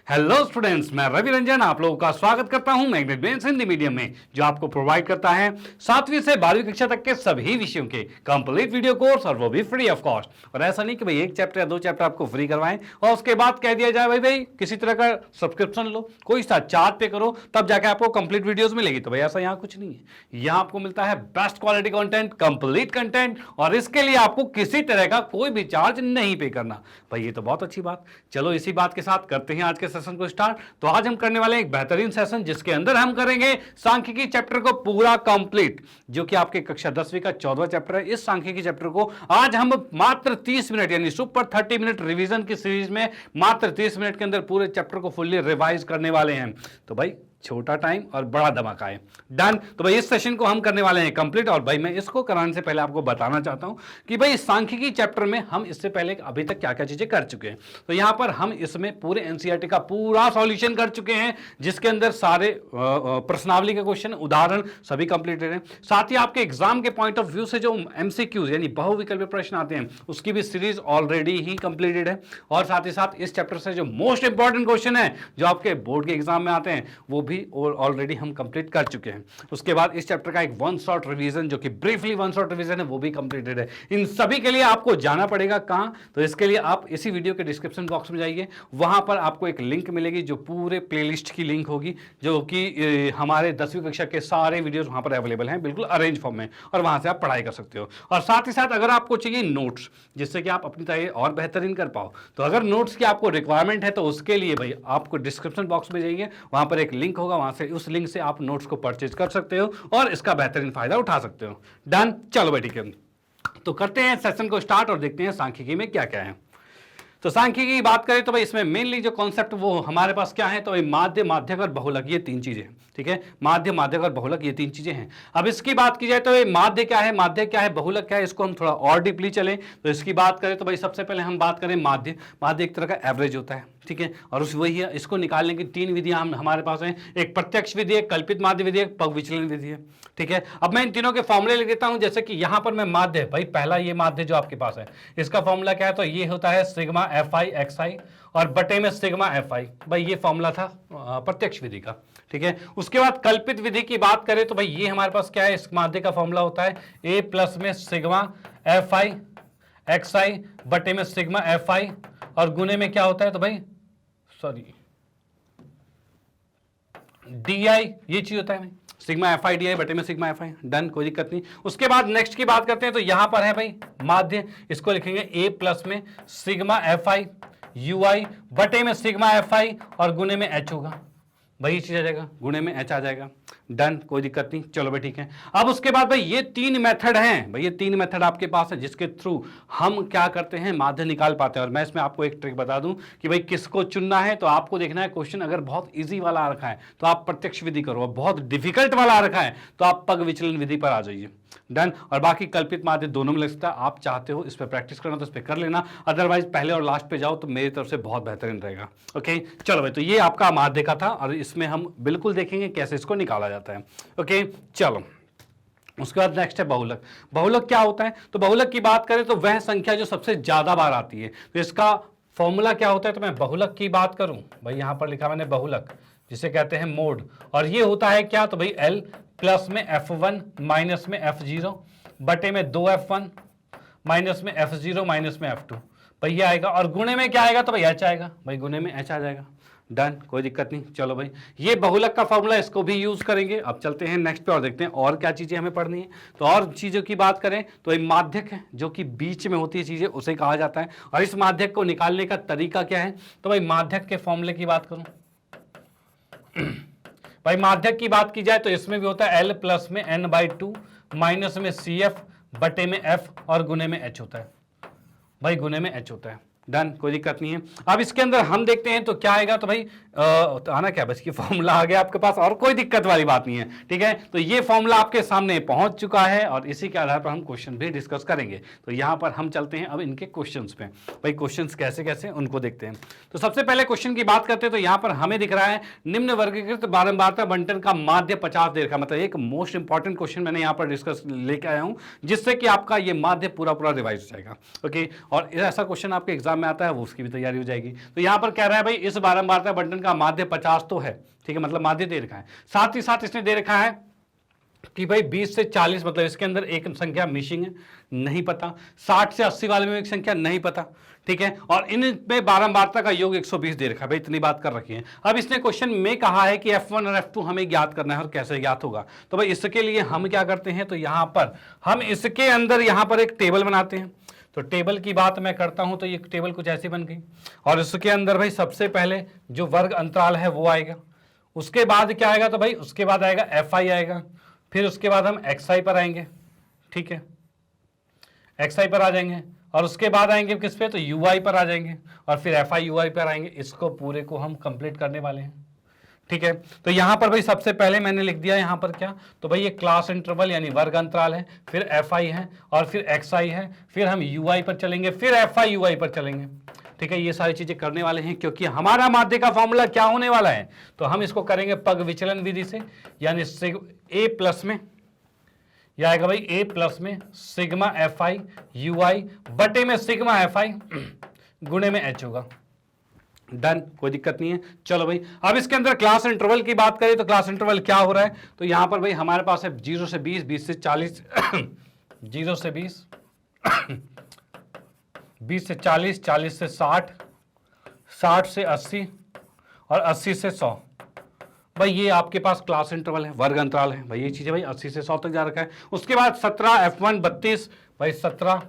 Hello students, मैं रवि रंजन आप लोगों का स्वागत करता हूं मैग्नेट ब्रेन्स हिंदी मीडियम में, जो आपको प्रोवाइड करता है 7वीं से 12वीं कक्षा तक के सभी विषयों के कंप्लीट वीडियो कोर्स, और वो भी फ्री ऑफ कॉस्ट। और ऐसा नहीं कि भाई एक चैप्टर या 2 चैप्टर आपको फ्री करवाएं और उसके बाद कह दिया जाए भाई किसी तरह का सब्सक्रिप्शन लो, कोई सा चार्ज पे करो तब जाके आपको कंप्लीट वीडियोज मिलेगी। तो भाई ऐसा यहाँ कुछ नहीं है। यहाँ आपको मिलता है best quality content, complete content, और इसके लिए आपको किसी तरह का कोई भी चार्ज नहीं पे करना। भाई ये तो बहुत अच्छी बात। चलो इसी बात के साथ करते हैं आज के सेशन को स्टार्ट। तो आज हम करने वाले हैं एक बेहतरीन सेशन, जिसके अंदर हम करेंगे सांख्यिकी चैप्टर को पूरा कंप्लीट, जो कि आपके कक्षा 10वीं का 14वां चैप्टर है। इस सांख्यिकी चैप्टर को आज हम मात्र 30 मिनट यानी सुपर 30 मिनट रिवीजन की सीरीज में मात्र 30 मिनट के अंदर पूरे चैप्टर को फुल्ली रिवाइज करने वाले हैं। तो भाई छोटा टाइम और बड़ा धमाका है। डन। तो भाई इस सेशन को हम करने वाले हैं कंप्लीट। और भाई मैं इसको कराने से पहले आपको बताना चाहता हूं कि भाई सांख्यिकी चैप्टर में हम इससे पहले अभी तक क्या क्या चीजें कर चुके हैं। तो यहां पर हम इसमें पूरे एनसीईआरटी का पूरा सॉल्यूशन कर चुके हैं, जिसके अंदर सारे प्रश्नावली के क्वेश्चन, उदाहरण सभी कंप्लीटेड हैं। साथ ही आपके एग्जाम के पॉइंट ऑफ व्यू से जो एमसीक्यूज यानी बहुविकल्पीय प्रश्न आते हैं, उसकी भी सीरीज ऑलरेडी ही कंप्लीटेड है। और साथ ही साथ इस चैप्टर से जो मोस्ट इंपॉर्टेंट क्वेश्चन है जो आपके बोर्ड के एग्जाम में आते हैं, वो भी ऑलरेडी हम कंप्लीट कर चुके हैं। उसके बाद इस चैप्टर का एक वन शॉट रिवीजन, जो कि ब्रीफली वन शॉट रिवीजन है, वो भी कंप्लीटेड है। इन सभी के लिए आपको जाना पड़ेगा कहां? तो इसके लिए आप इसी वीडियो के डिस्क्रिप्शन बॉक्स में जाइए, वहां पर आपको एक लिंक मिलेगी जो पूरे प्लेलिस्ट की लिंक होगी, जो कि हमारे 10वीं कक्षा के सारे वीडियोस वहां पर अवेलेबल हैं, बिल्कुल अरेंज फॉर्म में, और वहां से आप पढ़ाई कर सकते हो। और साथ ही साथ अगर आपको चाहिए नोट्स, जिससे कि आप अपनी तैयारी और बेहतरीन कर पाओ, तो अगर नोट्स की आपको रिक्वायरमेंट है तो उसके लिए भाई आपको डिस्क्रिप्शन बॉक्स में जाइए, वहां पर एक लिंक होगा, वहां से उस लिंक से आप नोट्स को परचेज कर सकते हो और इसका बेहतरीन फायदा उठा सकते हो। डन। चलो भाई ठीक है, तो करते हैं सेशन को स्टार्ट और देखते हैं सांख्यिकी में क्या क्या है। तो सांख्यिकी की बात करें तो भाई इसमें मेनली जो कॉन्सेप्ट वो हमारे पास क्या है, तो भाई माध्य, माध्यक और बहुलक, ये 3 चीजें हैं। ठीक है, माध्य, माध्यक और बहुलक, ये 3 चीजें हैं। अब इसकी बात की जाए तो भाई माध्य क्या है, माध्यक क्या है, बहुलक क्या है, इसको हम थोड़ा और डीपली चलें। तो इसकी बात करें तो भाई सबसे पहले हम बात करें माध्य। माध्य एक तरह का एवरेज होता है, ठीक है, और उस वही है, इसको निकालने की 3 विधियां हमारे पास हैं। एक प्रत्यक्ष विधि है, कल्पित माध्य विधि है, पग विचलन विधि है। ठीक है, अब मैं इन तीनों के फॉर्मूले लिख देता हूं। जैसे कि यहां पर मैं माध्य, भाई पहला ये माध्य जो आपके पास है, इसका फॉर्मूला क्या है, तो ये होता है सिग्मा एफ आई एक्स आई और बटे में सिग्मा एफ आई। भाई ये फॉर्मूला था प्रत्यक्ष विधि का। ठीक है, उसके बाद कल्पित विधि की बात करें तो भाई ये हमारे पास क्या है, इस माध्य का फॉर्मूला होता है ए प्लस में सिग्मा एफ आई एक्स आई बटे में सिग्मा एफ आई, और गुने में क्या होता है, तो भाई सॉरी डी आई, ये चीज होता है sigma F I D I बटे में सिग्मा एफ आई। डन, कोई दिक्कत नहीं। उसके बाद नेक्स्ट की बात करते हैं, तो यहां पर है भाई माध्य, इसको लिखेंगे ए प्लस में सिग्मा एफ आई यू आई बटे में सिग्मा एफ आई और गुने में एच होगा। वही चीज आ जाएगा, गुणे में एच आ जाएगा। डन, कोई दिक्कत नहीं। चलो भाई ठीक है। अब उसके बाद भाई ये 3 मेथड हैं, भाई ये 3 मेथड आपके पास है, जिसके थ्रू हम क्या करते हैं, माध्य निकाल पाते हैं। और मैं इसमें आपको एक ट्रिक बता दूं कि भाई किसको चुनना है। तो आपको देखना है क्वेश्चन अगर बहुत इजी वाला आ रखा है तो आप प्रत्यक्ष विधि करो, बहुत डिफिकल्ट वाला आ रखा है तो आप पग विचलन विधि पर आ जाइए। डन। और बाकी कल्पित माध्य दोनों में लग सकता है, आप चाहते हो इस पर प्रैक्टिस करना तो इस पर कर लेना, अदरवाइज पहले और लास्ट पे जाओ तो मेरी तरफ से बहुत बेहतरीन रहेगा। ओके, चलो भाई, तो ये आपका माध्य का था और इसमें हम बिल्कुल देखेंगे कैसे इसको निकाला जाता है। ओके, चलो उसके बाद नेक्स्ट है बहुलक। बहुलक क्या होता है, तो बहुलक की बात करें तो वह संख्या जो सबसे ज्यादा बार आती है, तो इसका फॉर्मूला क्या होता है। तो मैं बहुलक की बात करूं, भाई यहां पर लिखा मैंने बहुलक, जिसे कहते हैं मोड, और ये होता है क्या, तो भाई एल प्लस में F1 माइनस में F0 बटे में 2F1 माइनस में F0 माइनस में F2। भाई ये आएगा, और गुणे में क्या आएगा, तो भाई एच आएगा। भाई गुणे में एच आ जाएगा। डन, कोई दिक्कत नहीं। चलो भाई, ये बहुलक का फॉर्मूला, इसको भी यूज करेंगे। अब चलते हैं नेक्स्ट पे और देखते हैं और क्या चीजें हमें पढ़नी है। तो और चीजों की बात करें तो ये माध्यक है, जो कि बीच में होती है चीजें, उसे कहा जाता है। और इस माध्यक को निकालने का तरीका क्या है, तो भाई माध्यक के फॉर्मूले की बात करूं, भाई माध्यक की बात की जाए तो इसमें भी होता है L प्लस में n/2 माइनस में CF बटे में F और गुने में H होता है। भाई गुने में H होता है। डन, कोई दिक्कत नहीं है। अब इसके अंदर हम देखते हैं तो क्या आएगा, तो भाई तो आना क्या, बस ये फॉर्मूला आ गया आपके पास और कोई दिक्कत वाली बात नहीं है। ठीक है, तो ये फॉर्मूला आपके सामने पहुंच चुका है और इसी के आधार पर हम क्वेश्चन भी डिस्कस करेंगे। तो यहां पर हम चलते हैं अब इनके क्वेश्चंस पे। भाई क्वेश्चंस कैसे कैसे उनको देखते हैं। तो सबसे पहले क्वेश्चन की बात करते हैं, तो यहां पर हमें दिख रहा है निम्न वर्गीकृत बारंबारता बंटन का माध्य 50 देर का, मतलब एक मोस्ट इंपॉर्टेंट क्वेश्चन मैंने यहाँ पर डिस्कस लेके आया हूं, जिससे कि आपका ये माध्य पूरा पूरा रिवाइज हो जाएगा। ओके, और ऐसा क्वेश्चन आपके एग्जाम एग्जाम में आता है वो उसकी भी तैयारी हो जाएगी। तो यहाँ पर कह रहा है भाई इस बारंबारता बंटन का माध्य 50 तो है, ठीक है, मतलब माध्य दे रखा है। साथ ही साथ इसने दे रखा है कि भाई 20 से 40 मतलब इसके अंदर एक संख्या मिसिंग है, नहीं पता। 60 से 80 वाले में एक संख्या नहीं पता, ठीक है, और इनमें बारंबारता का योग 120 दे रखा है। भाई इतनी बात कर रखी है। अब इसने क्वेश्चन में कहा है कि F1 और F2 हमें ज्ञात करना है, और कैसे ज्ञात होगा। तो भाई इसके लिए हम क्या करते हैं, तो यहां पर हम इसके अंदर यहां पर एक टेबल बनाते हैं। तो टेबल की बात मैं करता हूं तो ये टेबल कुछ ऐसी बन गई, और इसके अंदर भाई सबसे पहले जो वर्ग अंतराल है वो आएगा। उसके बाद क्या आएगा, तो भाई उसके बाद आएगा FI आएगा, फिर उसके बाद हम XI पर आएंगे, ठीक है, XI पर आ जाएंगे, और उसके बाद आएंगे किस पे, तो UI पर आ जाएंगे, और फिर FI UI पर आएंगे। इसको पूरे को हम कंप्लीट करने वाले हैं, ठीक है। तो यहां पर भाई सबसे पहले मैंने लिख दिया यहां पर क्या, तो भाई ये क्लास इंटरवल यानी वर्ग अंतराल है, फिर FI है, और फिर XI है, फिर हम UI पर चलेंगे, फिर FI UI पर चलेंगे, ठीक है। ये सारी चीजें करने वाले हैं, क्योंकि हमारा माध्य का फॉर्मूला क्या होने वाला है, तो हम इसको करेंगे पग विचलन विधि से, यानी A प्लस में यह आएगा भाई A प्लस में सिग्मा FI UI बटे में सिग्मा FI गुणे में H होगा। डन, कोई दिक्कत नहीं है। चलो भाई अब इसके अंदर क्लास इंटरवल की बात करें तो क्लास इंटरवल क्या हो रहा है, तो यहां पर भाई हमारे पास है 0 से 20, 20 से 40 0 से 20 20 से 40, 40 से 60, 60 से 80 और 80 से 100। भाई ये आपके पास क्लास इंटरवल है, वर्ग अंतराल है भाई, ये चीजें भाई 80 से 100 तक जा रखा है। उसके बाद 17 F1 32, भाई 17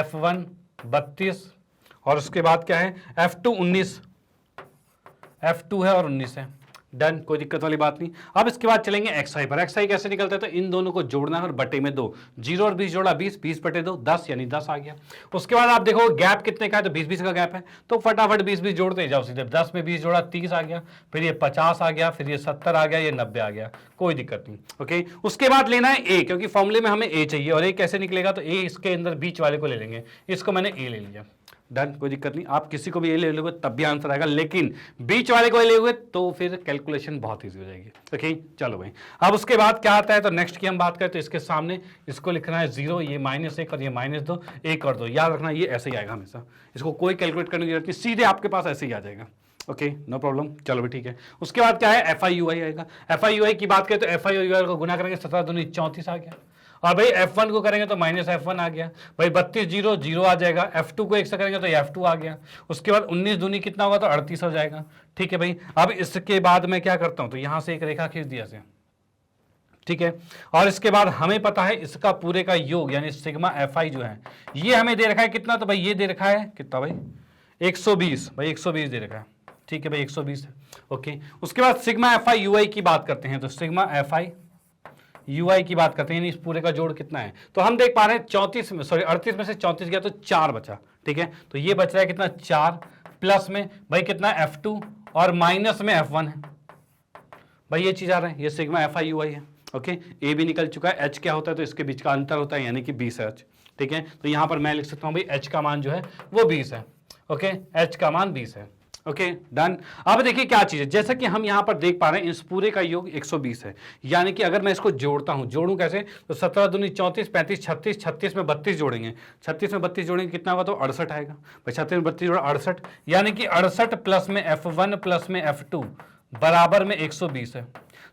F1 32, और उसके बाद क्या है F2 19, F2 है और 19 है। डन, कोई दिक्कत वाली बात नहीं। अब इसके बाद चलेंगे XI पर। XI कैसे निकलता है, तो इन दोनों को जोड़ना है और बटे में 2, 0 और 20 जोड़ा 20, 20 बटे 2 10, यानी 10 आ गया। उसके बाद आप देखो गैप कितने का है, तो 20-20 का गैप है, तो फटाफट 20-20 जोड़ते जाओ सीधे। 10 में 20 जोड़ा 30 आ गया, फिर ये 50 आ गया, फिर ये 70 आ गया, ये 90 आ गया, कोई दिक्कत नहीं। ओके, उसके बाद लेना है A, क्योंकि फॉर्मूले में हमें A चाहिए, और A कैसे निकलेगा, तो A इसके अंदर बीच वाले को ले लेंगे। इसको मैंने A ले लिया। डन, कोई दिक्कत नहीं। आप किसी को भी ये ले लोगे तब भी आंसर आएगा, लेकिन बीच वाले को ले लोगे तो फिर कैलकुलेशन बहुत इजी हो जाएगी। ओके, चलो भाई अब उसके बाद क्या आता है, तो नेक्स्ट की हम बात करें तो इसके सामने इसको लिखना है 0, ये -1 और ये -2, 1 और 2, याद रखना ये ऐसे ही आएगा हमेशा। इसको कोई कैलकुलेट करने की जरूरत नहीं, सीधे आपके पास ऐसे ही आ जाएगा। Okay, no problem. चलो भी ठीक है। उसके बाद क्या है FI UI आएगा। FI UI की बात करें तो FI UI को गुना करेंगे 17 दूनी 34 आ गया, और भाई F1 को करेंगे तो -F1 आ गया, भाई 32 0 0 आ जाएगा। F2 को 1 से करेंगे तो F2 आ गया। उसके बाद 19 दूनी कितना होगा, तो 38 हो जाएगा, ठीक है भाई। अब इसके बाद मैं क्या करता हूं, तो यहां से एक रेखा खींच दिया से, ठीक है, और इसके बाद हमें पता है इसका पूरे का योग यानी सिग्मा FI जो है ये हमें दे रखा है कितना, तो भाई ये दे रखा है कितना भाई 120, भाई 120 दे रखा है, ठीक है भाई 120 है। ओके, उसके बाद सिग्मा FI UI की बात करते हैं, तो सिग्मा FI UI की बात करते हैं, इस पूरे का जोड़ कितना है, तो हम देख पा रहे हैं 38 में 38 में से 34 गया तो 4 बचा, ठीक है। तो ये बच रहा है कितना 4, प्लस में भाई कितना F2 और माइनस में F1 है, भाई ये चीज आ रहा है, ये सिग्मा FI UI है। ओके, A भी निकल चुका है। H क्या होता है, तो इसके बीच का अंतर होता है यानी कि 20 है H, ठीक है। तो यहां पर मैं लिख सकता हूं भाई H का मान जो है वो 20 है। ओके, H का मान 20 है। Okay, done. अब देखिए क्या चीज है, जैसा कि हम यहां पर देख पा रहे हैं इस पूरे का योग 120 है, यानी कि अगर मैं इसको जोड़ता हूं, जोड़ूं कैसे, तो 17 दूनी 34, 35 36, 36 में 32 जोड़ेंगे, 36 में 32 जोड़ेंगे कितना होगा, तो 68 आएगा भाई। 36 में 32 जोड़ा 68, यानी कि 68 प्लस में F1 प्लस में F2 बराबर में 120 है।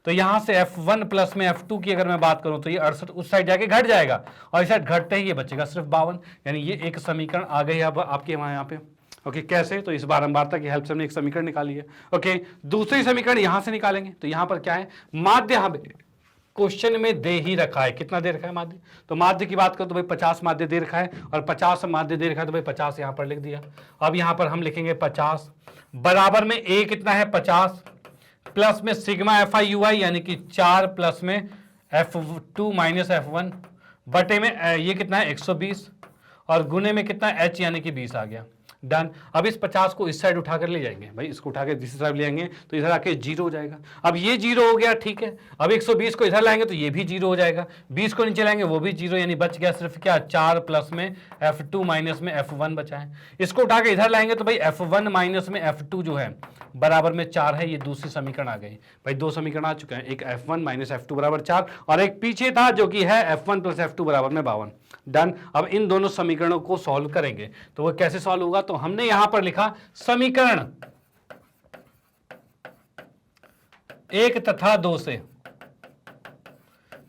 तो यहां से F1 प्लस में F2 की अगर मैं बात करूं तो ये 68 उस साइड जाके घट जाएगा, और इस साइड घटते ही ये बचेगा सिर्फ 52, यानी ये एक समीकरण आ गई अब आपके वहां यहाँ पे। ओके, कैसे, तो इस बारंबारता की हेल्प से हमने एक समीकरण निकाली है। ओके, दूसरी समीकरण यहां से निकालेंगे, तो यहां पर क्या है, माध्य हमें क्वेश्चन में दे ही रखा है, कितना दे रखा है माध्य, तो माध्य की बात करो तो भाई 50 माध्य दे रखा है, और 50 माध्य दे रखा है, तो भाई 50 यहां पर लिख दिया। अब यहां पर हम लिखेंगे 50 बराबर में A कितना है 50, प्लस में सिग्मा FI UI यानी कि 4 प्लस में F2 माइनस F1 बटे में ये कितना है 120, और गुने में कितना H यानी कि 20 आ गया। डन। अब इस 50 को इस साइड उठाकर ले जाएंगे भाई, इसको उठा के दूसरी साइड ले जाएंगे तो इधर आके 0 हो जाएगा। अब ये 0 हो गया, ठीक है। अब 120 को इधर लाएंगे तो ये भी 0 हो जाएगा, 20 को नीचे लाएंगे वो भी 0, यानी बच गया सिर्फ क्या 4 प्लस में F2 माइनस में F1 बचा है। इसको उठा के इधर लाएंगे तो भाई F1 माइनस में F2 जो है बराबर में 4 है। ये दूसरी समीकरण आ गई भाई, दो समीकरण आ चुके हैं, एक F1 माइनस F2 बराबर 4 और एक पीछे था जो कि है F1 प्लस F2 बराबर में 52। डन। अब इन दोनों समीकरणों को सॉल्व करेंगे तो वो कैसे सॉल्व होगा, तो हमने यहां पर लिखा समीकरण 1 तथा 2 से,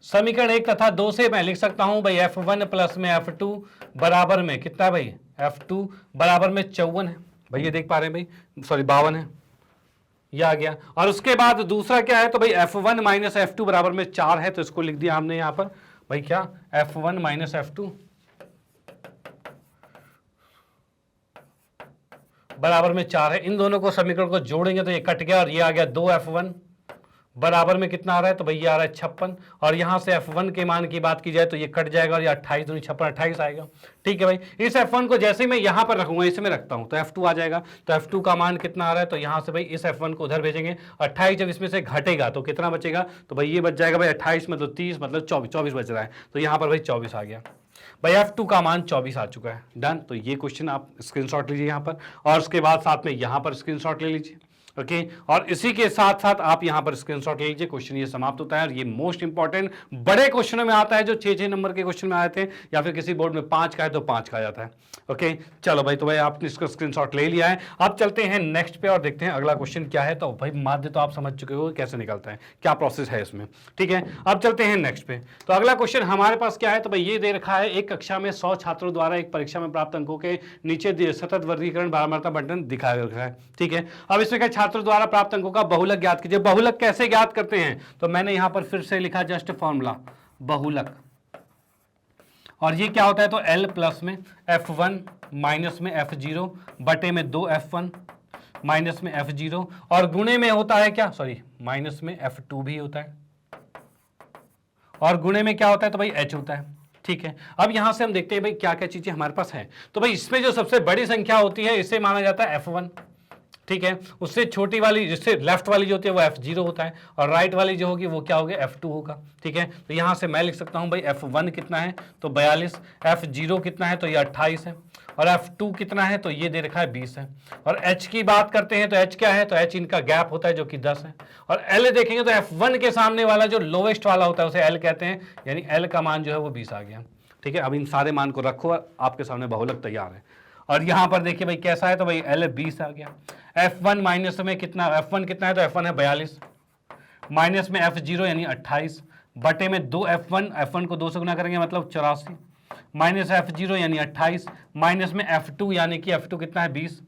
समीकरण 1 तथा 2 से मैं लिख सकता हूं भाई F1 प्लस में F2 बराबर में कितना भाई, F2 बराबर में 54 है भाई, ये देख पा रहे हैं भाई, सॉरी 52 है, ये आ गया। और उसके बाद दूसरा क्या है, तो भाई F1 माइनस F2 बराबर में 4 है, तो इसको लिख दिया हमने यहां पर भाई क्या F1 माइनस F2 बराबर में 4 है। इन दोनों को समीकरण को जोड़ेंगे तो ये कट गया और ये आ गया 2F1 बराबर में कितना आ रहा है, तो भाई ये आ रहा है 56। और यहां से F1 के मान की बात की जाए तो ये कट जाएगा और ये 28 दूनी 56 28 आएगा। ठीक है भाई, इस F1 को जैसे ही मैं यहां पर रखूंगा, इसे में रखता हूं तो F2 आ जाएगा। तो F2 का मान कितना आ रहा है, तो यहां से भाई इस F1 को उधर भेजेंगे, 28 जब इसमें से घटेगा तो कितना बचेगा, तो भाई ये बच जाएगा भाई 28 मतलब 30 मतलब 24 बच रहा है, तो यहां पर भाई 24 आ गया भाई, F2 का मान 24 आ चुका है। डन। तो ये क्वेश्चन आप स्क्रीनशॉट लीजिए यहां पर, और उसके बाद साथ में यहां पर स्क्रीनशॉट ले लीजिए। ओके और इसी के साथ साथ आप यहां पर स्क्रीनशॉट ले लीजिए। क्वेश्चन ये समाप्त होता है और ये मोस्ट इंपॉर्टेंट बड़े क्वेश्चनों में आता है, जो 6 नंबर के क्वेश्चन में आए थे, या फिर किसी बोर्ड में 5 का है तो 5 का जाता है। ओके चलो भाई, तो भाई आपने इसको स्क्रीनशॉट ले लिया है। अब चलते हैं नेक्स्ट पे और देखते हैं अगला क्वेश्चन क्या है। तो भाई माध्य तो आप समझ चुके हो कैसे निकलता है, क्या प्रोसेस है इसमें। ठीक है, अब चलते हैं नेक्स्ट पे। तो अगला क्वेश्चन हमारे पास क्या है, तो भाई ये दे रखा है, एक कक्षा में 100 छात्रों द्वारा एक परीक्षा में प्राप्त अंकों के नीचे सतत वर्गीकरण बारंबारता बंटन दिखाया रखा है। ठीक है, अब इसमें क्या छात्रों द्वारा प्राप्त अंकों का बहुलक ज्ञात कीजिए। बहुलक कैसे ज्ञात करते हैं, तो मैंने यहां पर फिर से लिखा जस्ट फॉर्मूला बहुलक, और ये क्या होता है, तो L प्लस में F1 माइनस में F0 बटे में 2F1 माइनस में F0, और गुणे में होता है क्या, सॉरी माइनस में F2 भी होता है, और गुणे में क्या होता है, तो भाई H होता है। ठीक है, अब यहां से हम देखते हैं भाई क्या क्या चीजें हमारे पास है। तो भाई इसमें जो सबसे बड़ी संख्या होती है इसे माना जाता है F1। ठीक है, उससे छोटी वाली, जिससे लेफ्ट वाली जो होती है वो F0 होता है, और राइट वाली जो होगी वो क्या होगी, F2 होगा। ठीक है, तो यहां से मैं लिख सकता हूं भाई F1 कितना है, तो 42, F0 कितना है, तो ये 28 है, और F2 कितना है, तो ये दे रखा है 20 है। और H की बात करते हैं तो H क्या है, तो H इनका गैप होता है जो कि 10 है। और L देखेंगे तो F1 के सामने वाला जो लोवेस्ट वाला होता है उसे L कहते हैं, यानी L का मान जो है वो 20 आ गया। ठीक है, अब इन सारे मान को रखो, आपके सामने बहुलक तैयार है। और यहां पर देखिए भाई कैसा है, तो भाई L 20 आ गया। F1 माइनस में कितना, F1 कितना है, तो F1 है 42 माइनस में F0 यानी 28 बटे में 2F1, F1 को 2 से गुना करेंगे मतलब 84 माइनस F0 यानी 28 माइनस में F2 यानी कि F2 कितना है 20,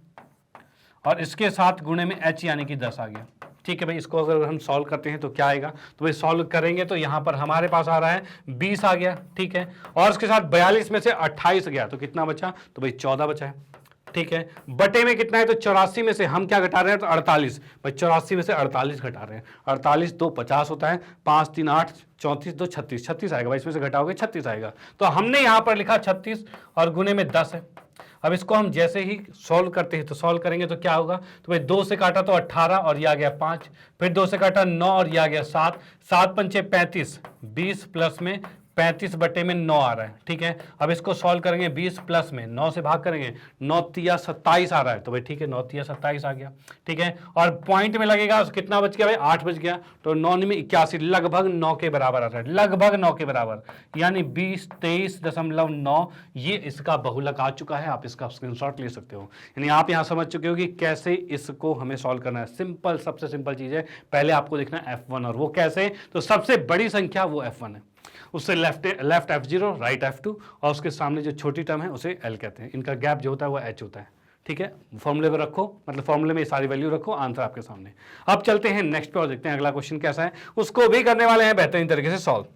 और इसके साथ गुणे में H यानी कि 10 आ गया। ठीक है भाई, इसको अगर हम सॉल्व करते हैं तो क्या आएगा, तो भाई सॉल्व करेंगे तो यहां पर हमारे पास आ रहा है 20 आ गया। ठीक है, और इसके साथ 42 में से 28 गया तो कितना बचा, तो भाई 14 बचा है। ठीक है, बटे में कितना है, तो 84 में से हम क्या घटा रहे हैं, तो 48 भाई, 84 में से 48 घटा रहे हैं। 48 2 50 होता है, 5 3 8 34 2 36 36 आएगा भाई, इसमें से घटाओगे 36 आएगा। तो हमने यहां पर लिखा 36 और गुने में 10 है। अब इसको हम जैसे ही सॉल्व करते हैं तो सॉल्व करेंगे तो क्या होगा, तो भाई 2 से काटा तो 18 और ये आ गया 5, फिर 2 से काटा 9 और ये आ गया 7, 7 पंचे 35, 20 प्लस में 35 बटे में 9 आ रहा है। ठीक है, अब इसको सॉल्व करेंगे, 20 प्लस में 9 से भाग करेंगे, 9 तिया 27 आ रहा है, तो भाई ठीक है 9 तिया 27 आ गया। ठीक है, और पॉइंट में लगेगा कितना बच गया भाई, 8 बच गया, तो 9 में 81 लगभग 9 के बराबर आ रहा है, लगभग 9 के बराबर, यानी 20 23.9 ये इसका बहुलक आ चुका है। आप इसका स्क्रीनशॉट ले सकते हो, यानी आप यहां समझ चुके हो कि कैसे इसको हमें सॉल्व करना है। सिंपल, सबसे सिंपल चीज है, पहले आपको देखना है F1, और वो कैसे, तो सबसे बड़ी संख्या वो F1 है, उससे लेफ्ट F0 राइट F2, और उसके सामने जो छोटी टर्म है उसे L कहते हैं। इनका गैप जो होता है वो H होता है। ठीक है, फॉर्मूले में रखो, मतलब फॉर्मूले में ये सारी वैल्यू रखो, आंसर आपके सामने। अब चलते हैं नेक्स्ट पे और देखते हैं अगला क्वेश्चन कैसा है, उसको भी करने वाले हैं बेहतरीन तरीके से सॉल्व।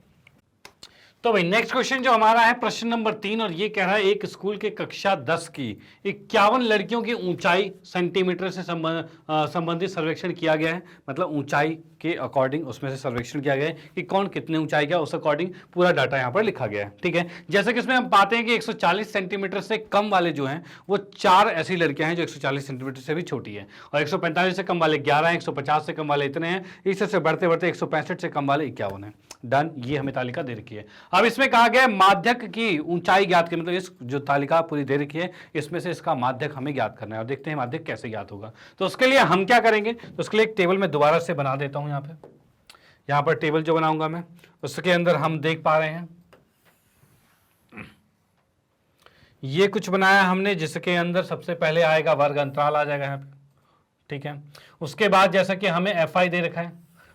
तो भाई नेक्स्ट क्वेश्चन जो हमारा है प्रश्न नंबर 3, और ये कह रहा है एक स्कूल के कक्षा 10 की 51 लड़कियों की ऊंचाई सेंटीमीटर से संबंधित सर्वेक्षण किया गया है। मतलब ऊंचाई के अकॉर्डिंग उसमें से सर्वेक्षण किया गया है कि कौन कितने ऊंचाई का, उस अकॉर्डिंग पूरा डाटा यहाँ पर लिखा गया है। ठीक है, जैसे कि इसमें हम पाते हैं कि 140 सेंटीमीटर से कम वाले जो हैं वो 4 ऐसी लड़कियां हैं जो 140 सेंटीमीटर से भी छोटी है, और 145 से कम वाले 11 हैं, 150 से कम वाले इतने हैं, इससे बढ़ते बढ़ते 165 से कम वाले 51 हैं। डन, ये हमें तालिका दे रखी है। अब इसमें कहा गया है माध्यक की ऊंचाई ज्ञात की, मतलब इस जो तालिका पूरी दे रखी है इसमें से इसका माध्यक हमें ज्ञात करना है, और देखते हैं माध्यक कैसे ज्ञात होगा। तो उसके लिए हम क्या करेंगे, तो उसके लिए एक टेबल में दोबारा से बना देता हूं। यहाँ पर टेबल जो बनाऊंगा मैं, उसके अंदर हम देख पा रहे हैं ये कुछ बनाया हमने, जिसके अंदर सबसे पहले आएगा वर्ग अंतराल आ जाएगा यहाँ पे। ठीक है, उसके बाद जैसा कि हमें FI दे रखा है,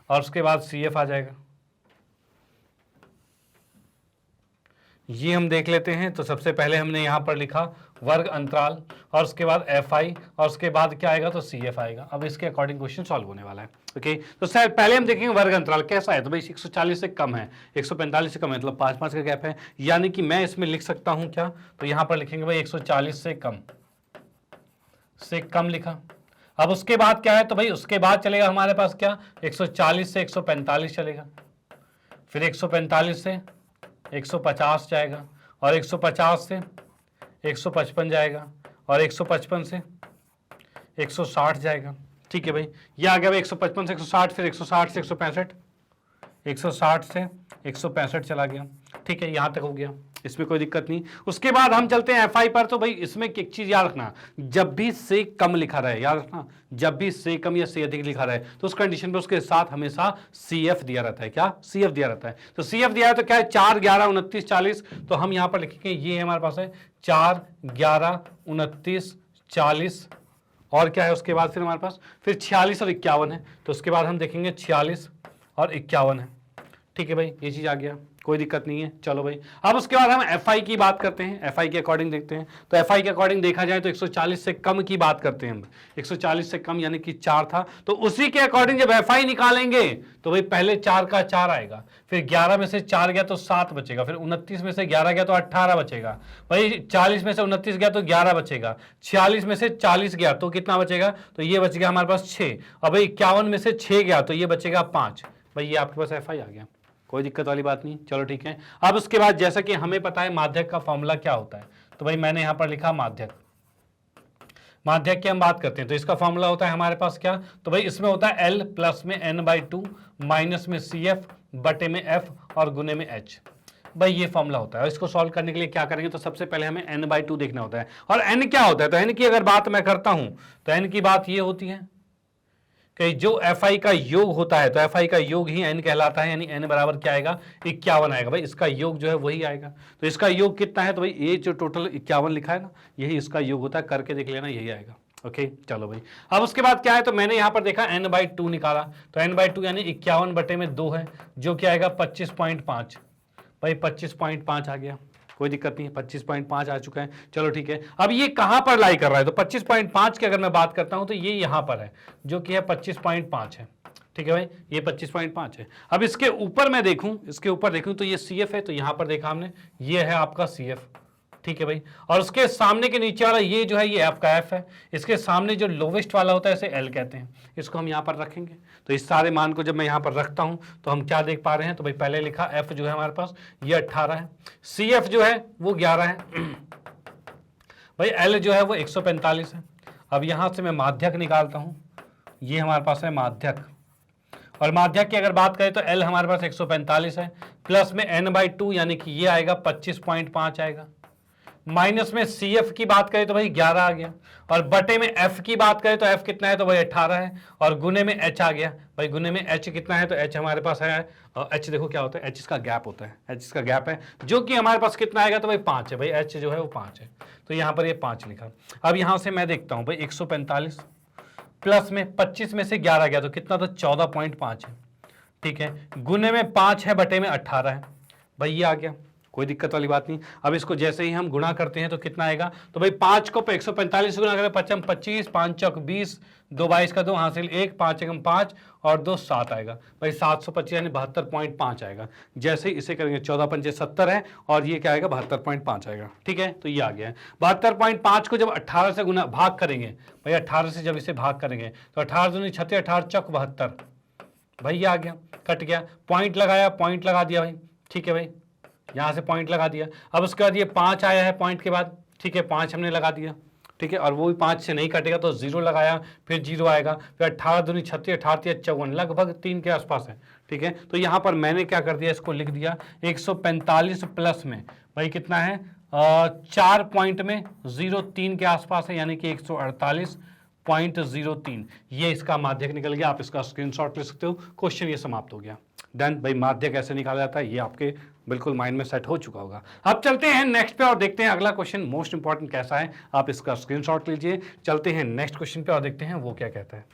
और उसके बाद CF आ जाएगा। ये हम देख लेते हैं। तो सबसे पहले हमने यहां पर लिखा वर्ग अंतराल, और उसके बाद FI, और उसके बाद क्या आएगा, तो CF आएगा। अब इसके अकॉर्डिंग क्वेश्चन सॉल्व होने वाला है। ओके, तो सर पहले हम देखेंगे वर्ग अंतराल कैसा है। तो भाई 140 से कम है, 145 से कम है, मतलब 5-5 का गैप है, यानी कि मैं इसमें लिख सकता हूं क्या, तो यहां पर लिखेंगे भाई 140 से कम लिखा। अब उसके बाद क्या है, तो भाई उसके बाद चलेगा हमारे पास क्या, 140 से 145 चलेगा, फिर 145 से 150 जाएगा, और 150 से 155 जाएगा, और 155 से 160 जाएगा। ठीक है भाई, ये आ गया भाई 155 से 160, फिर 160 से 165, 160 से 165 चला गया। ठीक है, यहां तक हो गया, इसमें कोई दिक्कत नहीं। उसके बाद हम चलते हैं FI पर। तो भाई इसमें एक चीज याद रखना, जब भी से कम लिखा रहे, याद रखना, जब भी से कम या से अधिक लिखा रहे तो उस कंडीशन पे उसके साथ हमेशा CF दिया रहता है। क्या, CF दिया रहता है। तो CF दिया है तो क्या है, 4, 11, 29, 40। तो हम यहां पर लिखेंगे, ये हमारे पास है 4, 11, 29, 40, और क्या है उसके बाद फिर हमारे पास फिर 46 और 51 है। तो उसके बाद हम देखेंगे 46 और 51 है। ठीक है भाई, ये चीज आ गया, कोई दिक्कत नहीं है। चलो भाई, अब उसके बाद हम FI की बात करते हैं, FI के अकॉर्डिंग देखते हैं। तो FI के अकॉर्डिंग देखा जाए तो 140 से कम की बात करते हैं हम। 140 से कम यानी कि 4 था, तो उसी के अकॉर्डिंग जब FI निकालेंगे तो भाई पहले 4 का 4 आएगा, फिर 11 में से 4 गया तो 7 बचेगा, फिर 29 में से 11 गया तो 18 बचेगा भाई, 40 में से 29 गया तो 11 बचेगा, 46 में से 40 गया तो कितना बचेगा, तो ये बच गया हमारे पास 6, और भाई 51 में से 6 गया तो ये बचेगा 5। भाई ये आपके पास FI आ गया, कोई दिक्कत वाली बात नहीं। चलो ठीक है, अब उसके बाद जैसा कि हमें पता है माध्यक का फॉर्मूला क्या होता है, तो भाई मैंने यहां पर लिखा माध्यक की हम बात करते हैं। तो इसका फॉर्मूला होता है हमारे पास क्या, तो भाई इसमें होता है L प्लस में N/2 माइनस में CF बटे में F और गुने में H। भाई ये फॉर्मूला होता है। इसको सॉल्व करने के लिए क्या करेंगे, तो सबसे पहले हमें N/2 देखना होता है। और N क्या होता है, तो N की अगर बात मैं करता हूं तो N की बात ये होती है कि जो FI का योग होता है, तो FI का योग ही N कहलाता है, यानी N बराबर क्या आएगा, 51 आएगा। भाई इसका योग जो है वही आएगा। तो इसका योग कितना है, तो भाई ये जो टोटल 51 लिखा है ना, यही इसका योग होता है, करके देख लेना, यही आएगा। ओके चलो भाई, अब उसके बाद क्या है, तो मैंने यहां पर देखा N/2 निकाला, तो N/2 यानी 51 बटे में 2 है, जो क्या आएगा 25.5। भाई 25.5 आ गया, कोई दिक्कत नहीं है, 25.5 आ चुका है। चलो ठीक है, अब ये कहां पर लाई कर रहा है, तो 25.5 की अगर मैं बात करता हूं तो ये यहां पर है, जो कि है 25.5 है। ठीक है भाई, ये 25.5 है। अब इसके ऊपर मैं देखूं, तो ये CF है, तो यहां पर देखा हमने, ये है आपका CF। ठीक है भाई, और उसके सामने के नीचे वाला ये जो है ये F का F है, इसके सामने जो लोवेस्ट वाला होता है इसे L कहते हैं। इसको हम यहाँ पर रखेंगे। तो इस सारे मान को जब मैं यहाँ पर रखता हूँ तो हम क्या देख पा रहे हैं, तो भाई पहले लिखा F जो है हमारे पास ये 18 है, CF जो है वो 11 है, भाई L जो है वो 145 है। अब यहाँ से मैं माध्यक निकालता हूँ, ये हमारे पास है माध्यक, और माध्यक की अगर बात करें तो L हमारे पास 145 है, प्लस में N/2 यानी कि ये आएगा 25.5 आएगा, माइनस में CF की बात करें तो भाई 11 आ गया, और बटे में F की बात करें तो F कितना है, तो भाई 18 है, और गुने में H आ गया। भाई गुने में H कितना है, तो H हमारे पास है, H देखो क्या होता है, H इसका गैप होता है, H इसका गैप है, जो कि हमारे पास कितना आएगा, तो भाई 5 है। भाई H जो है वो 5 है, तो यहाँ पर ये 5 लिखा। अब यहाँ से मैं देखता हूँ भाई 145 प्लस में 25 में से 11 गया तो कितना, तो 14.5 है। ठीक है, गुने में 5 है, बटे में 18 है। भाई ये आ गया, कोई दिक्कत वाली बात नहीं। अब इसको जैसे ही हम गुणा करते हैं तो कितना आएगा, तो भाई 5 को 145 से गुणा करें, 5 25, 5 चौक 20, 2 22 का 2 हासिल 1, 5 एकम 5 और 2 7 आएगा भाई 725 यानी 72.5 आएगा। जैसे ही इसे करेंगे 14 पंचे 70 है और ये क्या आएगा 72.5 आएगा। ठीक है, तो ये आ गया है 72.5 को जब 18 से गुना भाग करेंगे भाई, 18 से जब इसे भाग करेंगे तो 18 दूनी 36, 18 चौक 72 भाई, ये आ गया, कट गया, पॉइंट लगाया, पॉइंट लगा दिया भाई। ठीक है भाई, यहाँ से पॉइंट लगा दिया। अब उसके बाद ये 5 आया है पॉइंट के बाद, ठीक है 5 हमने लगा दिया। ठीक है, और वो भी 5 से नहीं कटेगा तो 0 लगाया, फिर 0 आएगा, फिर 18 दूनी 36, 18 54 लगभग 3 के आसपास है। ठीक है, तो यहाँ पर मैंने क्या कर दिया, इसको लिख दिया 145 प्लस में भाई कितना है 4 पॉइंट में 03 के आसपास है, यानी कि 148.03 ये इसका माध्यक निकल गया। आप इसका स्क्रीनशॉट ले सकते हो। क्वेश्चन ये समाप्त हो गया। डन भाई, माध्य कैसे निकाला जाता है ये आपके बिल्कुल माइंड में सेट हो चुका होगा। अब चलते हैं नेक्स्ट पे और देखते हैं अगला क्वेश्चन मोस्ट इंपॉर्टेंट कैसा है। आप इसका स्क्रीनशॉट लीजिए, चलते हैं नेक्स्ट क्वेश्चन पे और देखते हैं वो क्या कहता है।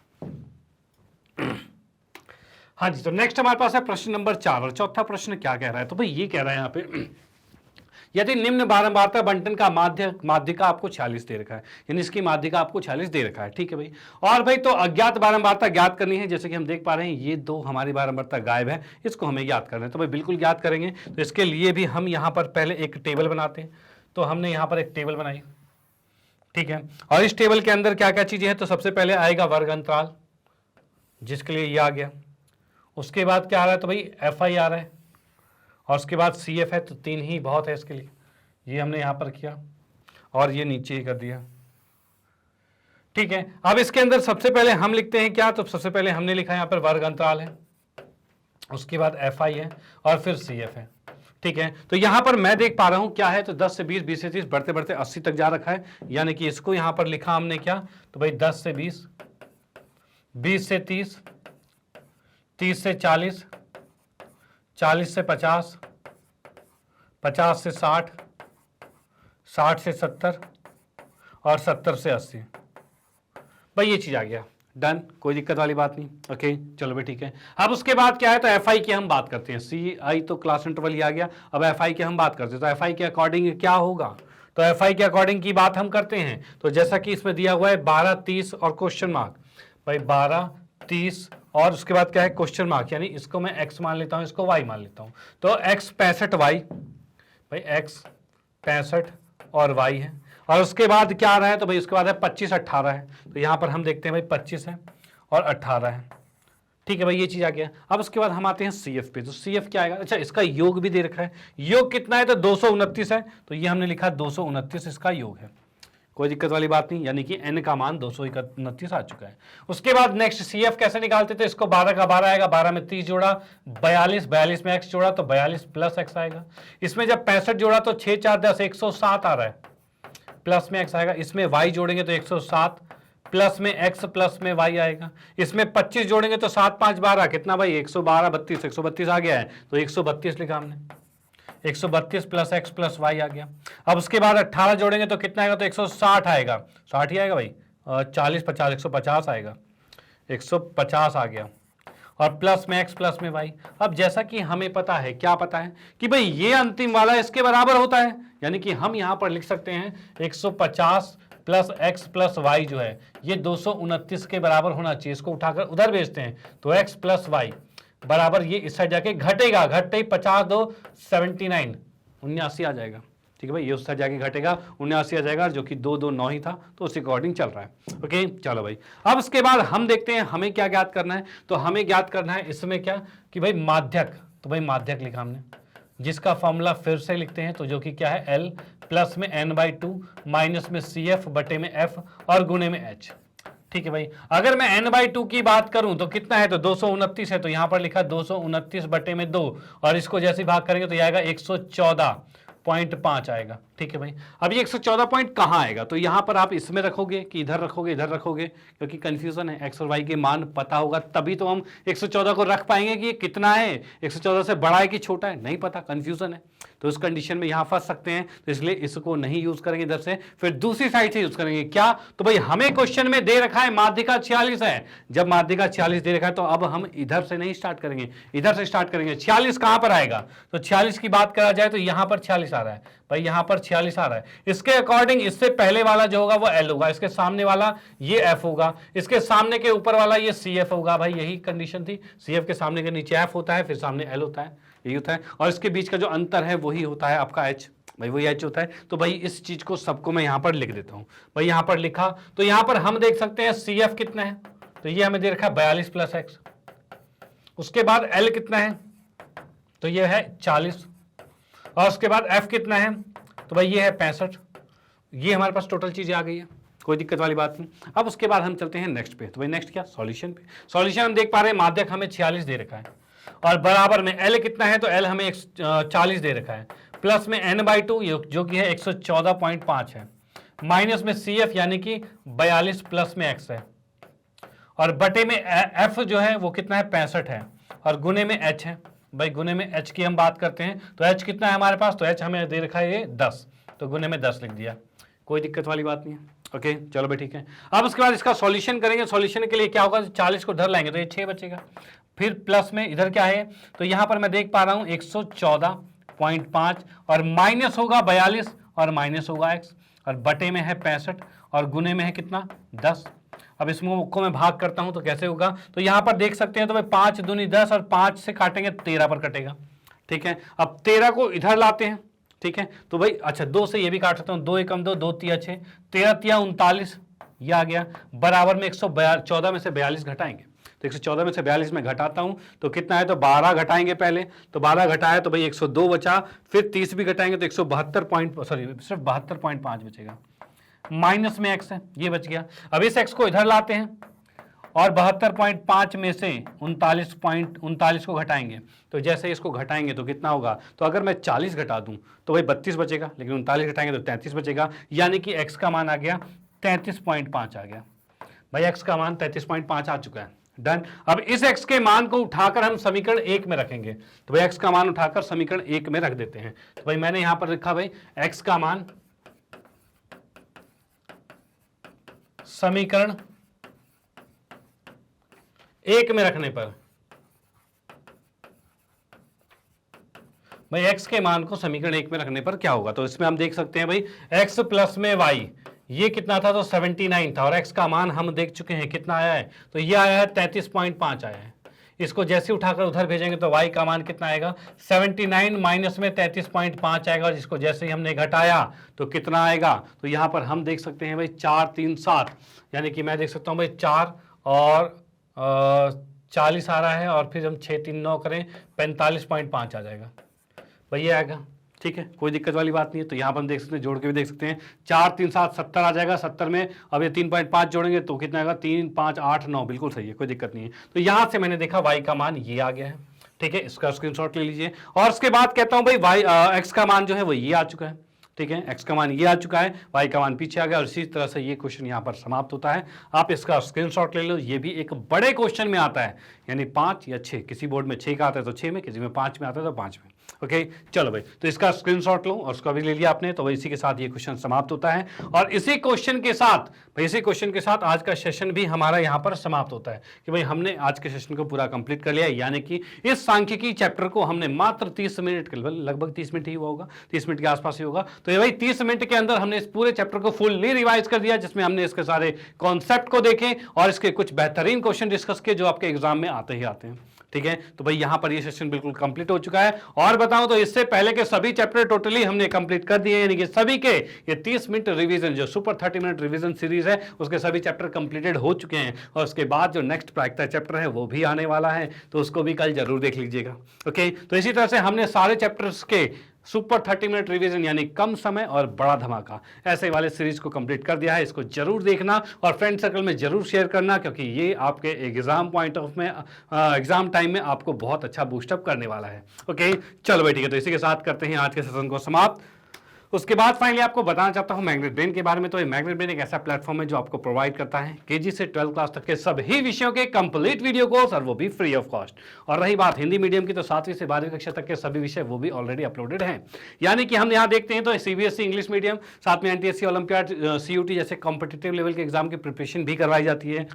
हाँ जी, तो नेक्स्ट हमारे पास है प्रश्न नंबर 4 और चौथा प्रश्न क्या कह रहा है, तो भाई ये कह रहा है यहाँ पे यदि निम्न बारंबारता बंटन का माध्यिका आपको 46 दे रखा है, यानी इसकी माध्यिका आपको 46 दे रखा है। ठीक है भाई, और भाई तो अज्ञात बारंबारता ज्ञात करनी है। जैसे कि हम देख पा रहे हैं ये 2 हमारी बारंबारता गायब है, इसको हमें ज्ञात करना है। तो भाई बिल्कुल ज्ञात करेंगे। तो इसके लिए भी हम यहाँ पर पहले एक टेबल बनाते हैं। तो हमने यहाँ पर एक टेबल बनाई, ठीक है, और इस टेबल के अंदर क्या क्या चीजें हैं, तो सबसे पहले आएगा वर्ग अंतराल, जिसके लिए ये आ गया। उसके बाद क्या आ रहा है, तो भाई FI आ रहा है, और उसके बाद CF है, तो 3 ही बहुत है इसके लिए, ये हमने यहां पर किया और ये नीचे ही कर दिया। ठीक है, अब इसके अंदर सबसे पहले हम लिखते हैं क्या, तो सबसे पहले हमने लिखा यहां पर वर्ग अंतराल है, उसके बाद FI है और फिर CF है। ठीक है, तो यहां पर मैं देख पा रहा हूं क्या है, तो 10 से 20, 20 से 30, बढ़ते बढ़ते 80 तक जा रखा है, यानी कि इसको यहां पर लिखा हमने क्या, तो भाई 10 से 20, 20 से 30, 30 से 40, 40 से 50, 50 से 60, 60 से 70 और 70 से 80 भाई, ये चीज आ गया। डन, कोई दिक्कत वाली बात नहीं। ओके, चलो भाई ठीक है। अब उसके बाद क्या है, तो FI की हम बात करते हैं। CI तो क्लास इंटरवल ही आ गया, अब FI की हम बात करते हैं। तो FI के अकॉर्डिंग क्या होगा, तो FI के अकॉर्डिंग की बात हम करते हैं। तो जैसा कि इसमें दिया हुआ है 12, 30 और क्वेश्चन मार्क भाई, 12, 30 और उसके बाद क्या है क्वेश्चन मार्क, यानी इसको मैं x मान लेता हूं, इसको y मान लेता हूं। तो x 65y भाई, x 65 और y है, और उसके बाद क्या आ रहा है, तो भाई उसके बाद है 25, 18 है। तो यहां पर हम देखते हैं भाई 25 है और 18 है। ठीक है भाई, ये चीज आ गया। अब उसके बाद हम आते हैं CF पे। तो CF क्या आएगा, अच्छा इसका योग भी दे रखा है। योग कितना है, तो 229 है, तो ये हमने लिखा 229 इसका योग है। कोई दिक्कत वाली बात नहीं, यानी कि n का मान 229 आ चुका है। उसके बाद नेक्स्ट CF कैसे निकालते थे, इसको 12 का 12 आएगा, 12 में 30 जोड़ा 42, 42 में x जोड़ा तो 42 प्लस x आएगा। इसमें जब 65 जोड़ा तो 6 4 10 107 आ रहा है, प्लस में x आएगा। इसमें y जोड़ेंगे तो 107 प्लस में x प्लस में y आएगा। इसमें 25 जोड़ेंगे तो 7 5 12 कितना भाई 112, 32, 132 आ गया है, तो 132 लिखा हमने, 132 प्लस x प्लस y आ गया। अब उसके बाद 18 जोड़ेंगे तो कितना आएगा, तो 160 आएगा, 60 ही आएगा भाई, 40 50 150 आएगा, 150 आ गया, और प्लस में x प्लस में y। अब जैसा कि हमें पता है, क्या पता है कि भाई ये अंतिम वाला इसके बराबर होता है, यानी कि हम यहां पर लिख सकते हैं 150 प्लस x प्लस y जो है ये 229 के बराबर होना चाहिए। इसको उठाकर उधर भेजते हैं तो x प्लस y बराबर ये इस साइड जाके घटेगा, घटते ही 50 2 79 79 आ जाएगा। ठीक है भाई, ये उस साइड जाके घटेगा 79 आ जाएगा, जो कि 2 2 9 ही था, तो उसी अकॉर्डिंग चल रहा है। ओके, चलो भाई, अब उसके बाद हम देखते हैं हमें क्या ज्ञात करना है। तो हमें ज्ञात करना है इसमें क्या कि भाई माध्यक, तो भाई माध्यक लिखा हमने, जिसका फॉर्मूला फिर से लिखते हैं, तो जो कि क्या है L प्लस में n/2 माइनस में CF बटे में F और गुणे में H। ठीक है भाई, अगर मैं n/2 की बात करूं तो कितना है, तो 229 है, तो यहां पर लिखा 229 बटे में 2, और इसको जैसे भाग करेंगे तो ये आएगा 114.5 आएगा। ठीक है भाई, अब ये 114 पॉइंट कहाँ आएगा, तो यहां पर आप इसमें रखोगे कि इधर रखोगे, इधर रखोगे, क्योंकि कंफ्यूजन है। x और y के मान पता होगा तभी तो हम 114 को रख पाएंगे कि ये कितना है, 114 से बड़ा है कि छोटा है, नहीं पता, कंफ्यूजन है। तो उस कंडीशन में यहां फंस सकते हैं, तो इसलिए इसको नहीं यूज करेंगे इधर से, फिर दूसरी साइड से यूज करेंगे। क्या? तो भाई हमें क्वेश्चन में दे रखा है माध्यिका 46 है, जब माध्यिका 46 दे रखा है तो अब हम इधर से नहीं स्टार्ट करेंगे, इधर से स्टार्ट करेंगे। 46 कहां पर आएगा? तो 46 की बात करा जाए तो यहां पर 46 आ रहा है भाई, यहां पर 46 आ रहा है। इसके अकॉर्डिंग इससे पहले वाला जो होगा वो L होगा, इसके सामने वाला ये F होगा, इसके सामने के ऊपर वाला ये CF होगा। भाई यही कंडीशन थी, CF के सामने के नीचे F होता है, फिर सामने L होता है, यही होता है, और इसके बीच का जो अंतर है वही होता है आपका H, भाई वही H होता है। तो भाई इस चीज को सबको मैं यहां पर लिख देता हूं। भाई यहां पर लिखा तो यहां पर हम देख सकते हैं CF कितना है, तो ये हमें दे रखा है 42 + x। उसके बाद L कितना है, तो ये है 40, और उसके बाद F कितना है, तो भाई ये है 65। ये हमारे पास टोटल चीजें आ गई है, कोई दिक्कत वाली बात नहीं। अब उसके बाद हम चलते हैं नेक्स्ट पे। तो भाई नेक्स्ट क्या? सॉल्यूशन पे। सॉल्यूशन हम देख पा रहे हैं माध्यक हमें 46 दे रखा है, और बराबर में L कितना है, तो L हमें 40 दे रखा है, प्लस में n/2 जो कि है 114.5 है, माइनस में CF यानी कि 42 प्लस में x है, और बटे में F जो है वो कितना है 65 है, और गुने में H है। भाई गुने में H की हम बात करते हैं तो H कितना है हमारे पास, तो H हमें दे रखा है ये 10, तो गुने में 10 लिख दिया, कोई दिक्कत वाली बात नहीं है। ओके चलो भाई ठीक है। अब उसके बाद इसका सॉल्यूशन करेंगे। सॉल्यूशन के लिए क्या होगा, 40 को धर लाएंगे तो ये 6 बचेगा, फिर प्लस में इधर क्या है, तो यहां पर मैं देख पा रहा हूं 114.5, और माइनस होगा 42 और माइनस होगा x, और बटे में है 65 और गुने में है कितना 10। अब इसको मैं भाग करता हूं तो कैसे होगा, तो यहां पर देख सकते हैं तो भाई 5 दूनी 10 और 5 से काटेंगे 13 पर कटेगा, ठीक है। अब 13 को इधर लाते हैं, ठीक है, तो भाई अच्छा 2 से ये भी काट सकता हूं, 2 एकम 2, 2 तिया 6, 13 तिया 39, ये आ गया, बराबर में 114 में से 42 घटाएंगे, तो 114 में से 42 में घटाता हूं तो कितना है, तो 12 घटाएंगे पहले, तो 12 घटाया तो भाई 102 बचा, फिर 30 भी घटाएंगे तो 72.5 बचेगा, माइनस में x है, ये बच गया। अब इस x को इधर लाते हैं और 72.5 में से 39 को घटाएंगे, तो जैसे इसको घटाएंगे तो कितना होगा, तो अगर मैं 40 घटा दूं तो भाई 32 बचेगा, लेकिन 39 घटाएंगे तो 33 बचेगा, यानी कि x का मान आ गया 33.5 आ गया। भाई x का मान 33.5 आ चुका है, डन। अब इस x के मान को उठाकर हम समीकरण 1 में रखेंगे, तो भाई x का मान उठाकर समीकरण 1 में रख देते हैं। तो भाई मैंने यहां पर लिखा भाई x का मान समीकरण 1 में रखने पर, भाई x के मान को समीकरण 1 में रखने पर क्या होगा, तो इसमें हम देख सकते हैं भाई x प्लस में y ये कितना था, तो 79 था, और x का मान हम देख चुके हैं कितना आया है, तो ये आया है 33.5 आया है। इसको जैसे उठाकर उधर भेजेंगे तो y का मान कितना आएगा, 79 माइनस में 33.5 आएगा, और जिसको जैसे ही हमने घटाया तो कितना आएगा, तो यहां पर हम देख सकते हैं भाई 4 3 7, यानी कि मैं देख सकता हूं भाई 4 और 40 आ रहा है, और फिर हम 6 3 9 करें 45.5 आ जाएगा, भाई ये आएगा, ठीक है, कोई दिक्कत वाली बात नहीं है। तो यहाँ पर हम देख सकते हैं, जोड़ के भी देख सकते हैं, 4 3 7 70 आ जाएगा, 70 में अब ये 3.5 जोड़ेंगे तो कितना आएगा, 3 5 8 9, बिल्कुल सही है, कोई दिक्कत नहीं है। तो यहाँ से मैंने देखा y का मान ये आ गया है, ठीक है, इसका स्क्रीनशॉट ले लीजिए, और उसके बाद कहता हूँ भाई x का मान जो है वो ये आ चुका है, ठीक है, x का मान ये आ चुका है, y का मान पीछे आ गया, और इसी तरह से ये क्वेश्चन यहाँ पर समाप्त होता है। आप इसका स्क्रीनशॉट ले लो, ये भी एक बड़े क्वेश्चन में आता है, यानी 5 या 6, किसी बोर्ड में 6 का आता है तो 6 में, किसी में 5 में आता है तो 5 में। ओके चलो भाई, तो इसका स्क्रीनशॉट लो, और उसका भी ले लिया आपने, तो इसी के साथ ये क्वेश्चन समाप्त होता है, और इसी क्वेश्चन के साथ आज का सेशन भी हमारा यहाँ पर समाप्त होता है कि भाई हमने आज के सेशन को पूरा कंप्लीट कर लिया, यानी कि इस सांख्यिकी चैप्टर को हमने मात्र 30 मिनट के लगभग 30 मिनट ही हुआ होगा, 30 मिनट के आसपास ही होगा, तो ये भाई 30 मिनट के अंदर हमने इस पूरे चैप्टर को फुल्ली रिवाइज कर दिया, जिसमें हमने इसके सारे कॉन्सेप्ट को देखे और इसके कुछ बेहतरीन क्वेश्चन डिस्कस किए जो आपके एग्जाम में आते ही आते हैं, ठीक है। तो भाई यहां पर ये सेशन बिल्कुल कंप्लीट हो चुका है, और बताऊं तो इससे पहले के सभी चैप्टर टोटली हमने कंप्लीट कर दिए, यानी कि सभी के ये 30 मिनट रिवीजन, जो सुपर 30 मिनट रिवीजन सीरीज है, उसके सभी चैप्टर कंप्लीटेड हो चुके हैं, और उसके बाद जो नेक्स्ट प्रायिकता चैप्टर है वो भी आने वाला है, तो उसको भी कल जरूर देख लीजिएगा। ओके, तो इसी तरह से हमने सारे चैप्टर्स के सुपर 30 मिनट रिवीजन यानी कम समय और बड़ा धमाका ऐसे वाले सीरीज को कंप्लीट कर दिया है। इसको जरूर देखना और फ्रेंड सर्कल में जरूर शेयर करना, क्योंकि ये आपके एग्जाम पॉइंट ऑफ में एग्जाम टाइम में आपको बहुत अच्छा बूस्टअप करने वाला है। ओके चलो भाई ठीक है, तो इसी के साथ करते हैं आज के सेशन को समाप्त। उसके बाद फाइनली आपको बताना चाहता हूं मैग्नेट ब्रेन के बारे में। तो ये मैग्नेट ब्रेन एक ऐसा प्लेटफॉर्म है जो आपको प्रोवाइड करता है केजी से 12 क्लास तक के सभी विषयों के कंप्लीट वीडियो कोर्स, और वो भी फ्री ऑफ कॉस्ट। और रही बात हिंदी मीडियम की, तो 7वीं से 12वीं कक्षा तक के सभी विषय वो भी ऑलरेडी अपलोडेड हैं। यानी कि हम यहाँ देखते हैं तो सीबीएसई इंग्लिश मीडियम, साथ में एनटीएससी ओलंपियाड, सीयूटी जैसे कॉम्पिटिटिव लेवल के एग्जाम की प्रिपरेशन भी करवाई जाती है।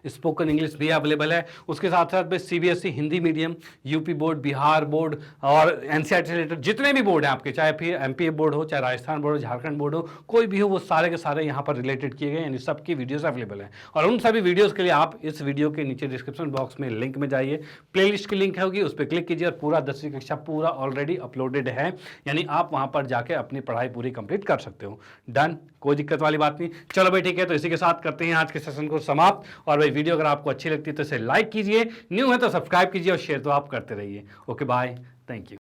स्पोकन इंग्लिश भी अवेलेबल है। उसके साथ साथ में CBSE Hindi medium, UP board, Bihar board और एनसीईआरटी से रिलेटेड जितने भी बोर्ड हैं आपके, चाहे फिर एमपीए बोर्ड हो, चाहे राजस्थान बोर्ड हो, झारखंड बोर्ड हो, कोई भी हो, वो सारे के सारे यहाँ पर रिलेटेड किए गए, यानी सबकी वीडियोस अवेलेबल हैं। और उन सभी वीडियोस के लिए आप इस वीडियो के नीचे डिस्क्रिप्शन बॉक्स में लिंक में जाइए, प्लेलिस्ट की लिंक होगी, उस पर क्लिक कीजिए और पूरा 10वीं कक्षा पूरा ऑलरेडी अपलोडेड है, यानी आप वहाँ पर जाके अपनी पढ़ाई पूरी कंप्लीट कर सकते हो। डन, कोई दिक्कत वाली बात नहीं। चलो भाई ठीक है, तो इसी के साथ करते हैं आज के सेशन को समाप्त। और भाई वीडियो अगर आपको अच्छी लगती है तो इसे लाइक कीजिए, न्यू है तो सब्सक्राइब कीजिए और शेयर तो आप करते रहिए। Okay bye, thank you.